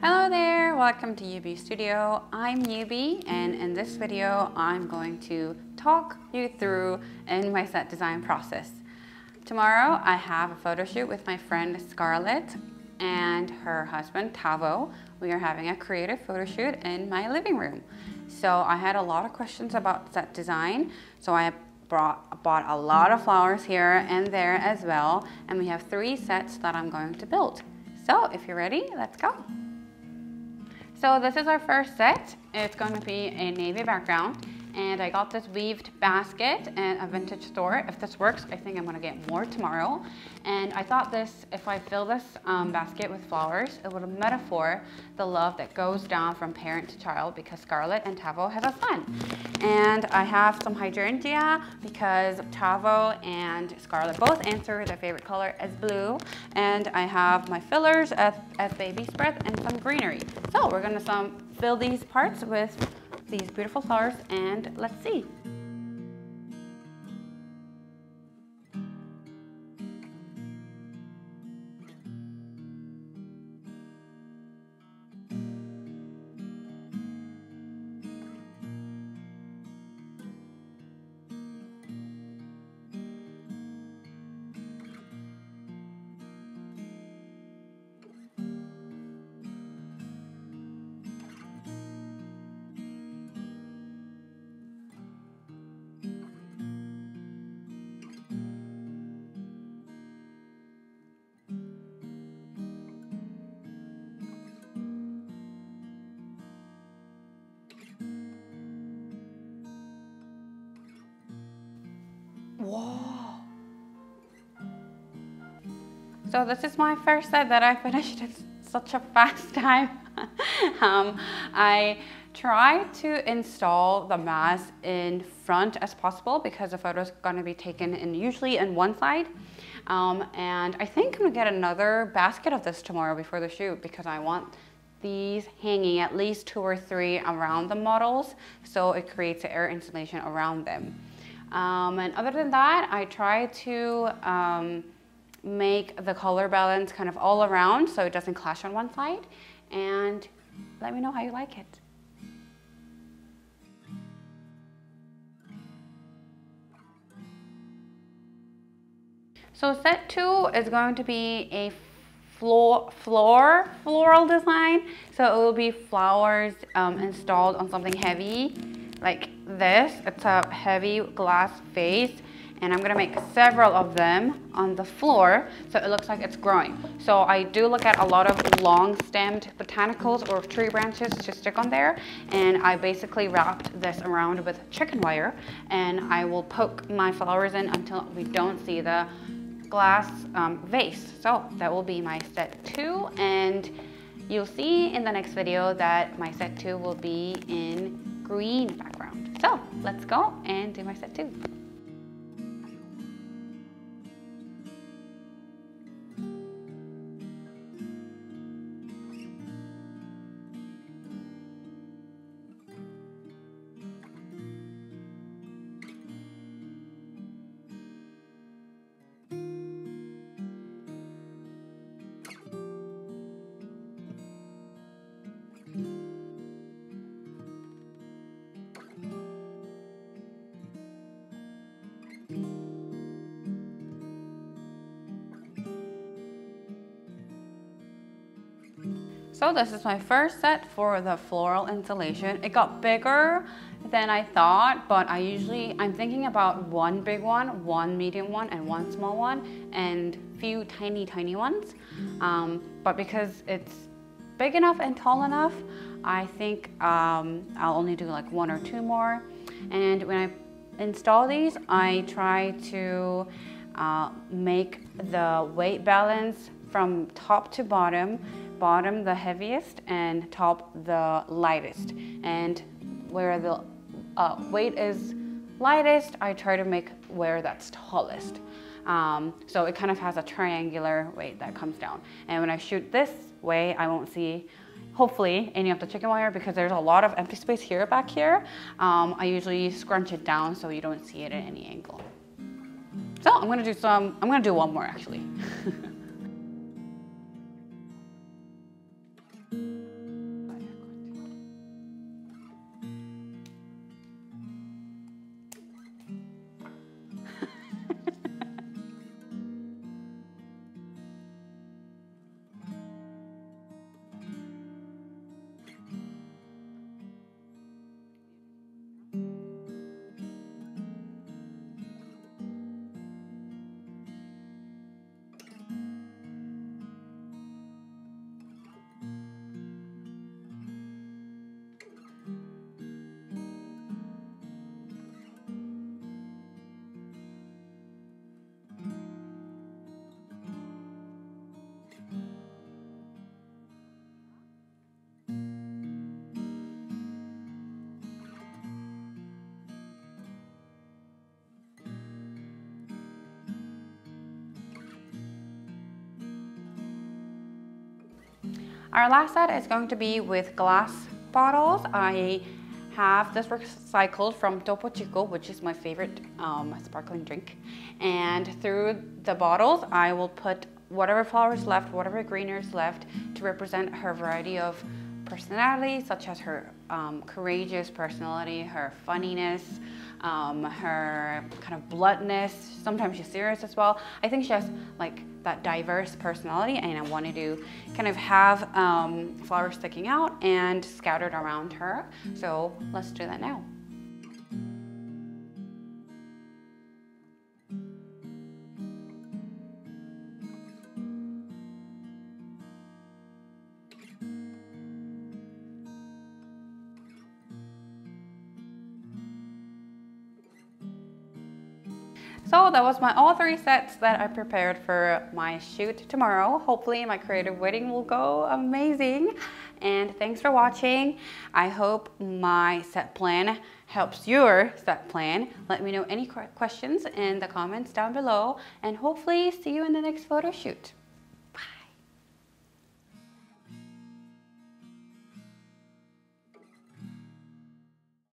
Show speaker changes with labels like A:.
A: Hello there, welcome to Yubi Studio. I'm Yubi, and in this video I'm going to talk you through in my set design process. Tomorrow I have a photo shoot with my friend Scarlett and her husband Tavo. We are having a creative photo shoot in my living room. So I had a lot of questions about set design, so I bought a lot of flowers here and there as well, and we have 3 sets that I'm going to build. So if you're ready, let's go. So this is our first set. It's going to be a navy background, and I got this weaved basket in a vintage store. If this works, I think I'm going to get more tomorrow. And I thought this, if I fill this basket with flowers, it would metaphor the love that goes down from parent to child, because Scarlett and Tavo have a son. And I have some hydrangea because Tavo and Scarlett both answer their favorite color as blue. And I have my fillers as baby spread and some greenery. So we're going to fill these parts with these beautiful flowers, and let's see. Whoa! So this is my first set that I finished in such a fast time. I tried to install the mask in front as possible because the photo is going to be taken usually in one side. And I think I'm going to get another basket of this tomorrow before the shoot, because I want these hanging at least 2 or 3 around the models, so it creates an air installation around them. And other than that, I try to make the color balance kind of all around so it doesn't clash on one side. And let me know how you like it. So set 2 is going to be a floral design. So it will be flowers installed on something heavy like this. It's a heavy glass vase, and I'm gonna make several of them on the floor so it looks like it's growing. So I do look at a lot of long stemmed botanicals or tree branches to stick on there, and I basically wrapped this around with chicken wire, and I will poke my flowers in until we don't see the glass vase. So that will be my set 2, and you'll see in the next video that my set 2 will be in green background. So let's go and do my set 2. So this is my first set for the floral installation. It got bigger than I thought, but I'm thinking about 1 big one, 1 medium one, and 1 small one, and few tiny ones. But because it's big enough and tall enough, I think I'll only do like 1 or 2 more. And when I install these, I try to make the weight balance from top to bottom the heaviest and top the lightest. And where the weight is lightest, I try to make where that's tallest. So it kind of has a triangular weight that comes down. And when I shoot this way, I won't see, hopefully, any of the chicken wire, because there's a lot of empty space here back here. I usually scrunch it down so you don't see it at any angle. So I'm gonna do 1 more actually. Our last set is going to be with glass bottles. I have this recycled from Topo Chico, which is my favorite sparkling drink. And through the bottles, I will put whatever flowers left, whatever greeneries left to represent her variety of personality, such as her courageous personality, her funniness, her kind of bluntness. Sometimes she's serious as well. I think she has like that diverse personality, and I wanted to kind of have flowers sticking out and scattered around her. So let's do that now. So that was all 3 sets that I prepared for my shoot tomorrow. Hopefully my creative wedding will go amazing. And thanks for watching. I hope my set plan helps your set plan. Let me know any questions in the comments down below, and hopefully see you in the next photo shoot.